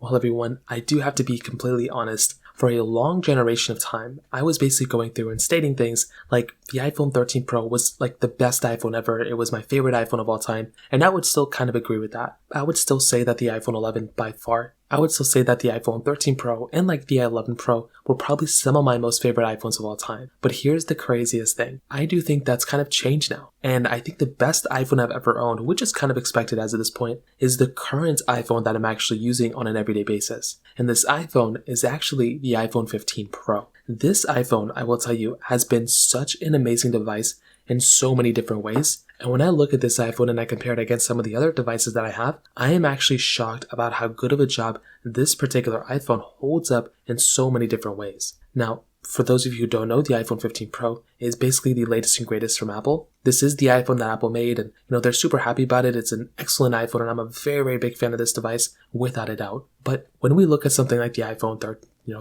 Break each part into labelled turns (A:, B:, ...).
A: Well, everyone, I do have to be completely honest. For a long generation of time, I was basically going through and stating things like the iPhone 13 Pro was like the best iPhone ever. It was my favorite iPhone of all time. And I would still kind of agree with that. I would still say that the iPhone 11 by far. I would still say that the iPhone 13 Pro and like the 11 Pro were probably some of my most favorite iPhones of all time. But here's the craziest thing. I do think that's kind of changed now. And I think the best iPhone I've ever owned, which is kind of expected as of this point, is the current iPhone that I'm actually using on an everyday basis. And this iPhone is actually the iPhone 15 Pro. This iPhone, I will tell you, has been such an amazing device in so many different ways. And when I look at this iPhone and I compare it against some of the other devices that I have, I am actually shocked about how good of a job this particular iPhone holds up in so many different ways. Now, for those of you who don't know, the iPhone 15 Pro is basically the latest and greatest from Apple. This is the iPhone that Apple made, and they're super happy about it. It's an excellent iPhone, and I'm a very, very big fan of this device, without a doubt. But when we look at something like the iPhone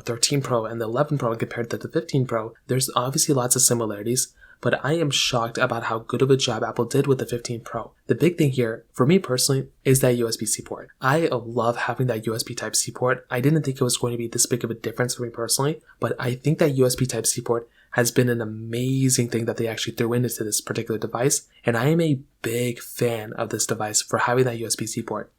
A: 13 Pro and the 11 Pro compared to the 15 Pro, there's obviously lots of similarities. But I am shocked about how good of a job Apple did with the 15 Pro. The big thing here, for me personally, is that USB-C port. I love having that USB Type-C port. I didn't think it was going to be this big of a difference for me personally, but I think that USB Type-C port has been an amazing thing that they actually threw into this particular device, and I am a big fan of this device for having that USB-C port.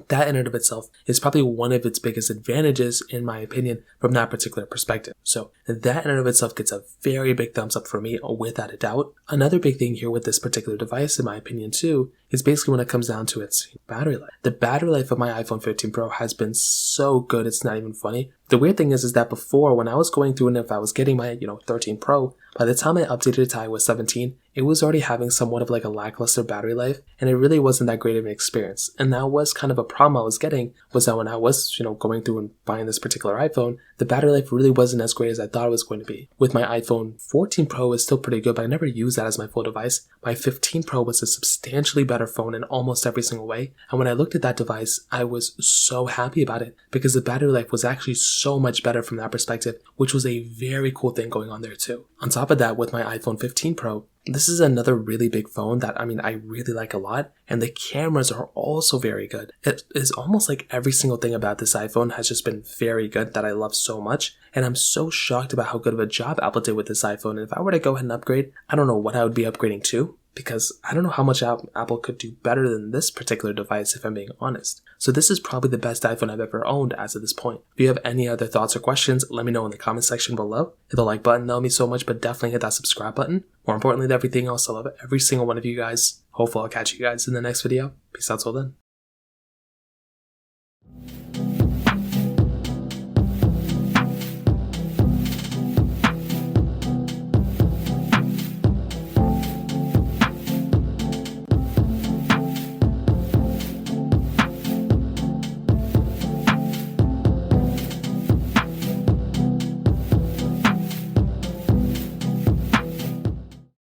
A: That in and of itself is probably one of its biggest advantages, in my opinion, from that particular perspective. So that in and of itself gets a very big thumbs up for me, without a doubt. Another big thing here with this particular device, in my opinion too, is basically when it comes down to its battery life. The battery life of my iPhone 15 Pro has been so good, it's not even funny. The weird thing is that before, when I was going through and if I was getting my 13 Pro, by the time I updated it to iOS 17, it was already having somewhat of like a lackluster battery life, and it really wasn't that great of an experience. And that was kind of a problem I was getting, was that when I was, going through and buying this particular iPhone, the battery life really wasn't as great as I thought it was going to be. With my iPhone 14 Pro, it's still pretty good, but I never used that as my full device. My 15 Pro was a substantially better phone in almost every single way, and when I looked at that device, I was so happy about it, because the battery life was actually so much better from that perspective, which was a very cool thing going on there too. On top of that, with my iPhone 15 Pro, this is another really big phone that I really like a lot, and the cameras are also very good. It is almost like every single thing about this iPhone has just been very good that I love so much, and I'm so shocked about how good of a job Apple did with this iPhone. And if I were to go ahead and upgrade, I don't know what I would be upgrading to, because I don't know how much Apple could do better than this particular device, if I'm being honest. So this is probably the best iPhone I've ever owned as of this point. If you have any other thoughts or questions, let me know in the comment section below. Hit the like button, that'll mean so much, but definitely hit that subscribe button. More importantly than everything else, I love every single one of you guys. Hopefully I'll catch you guys in the next video. Peace out till then.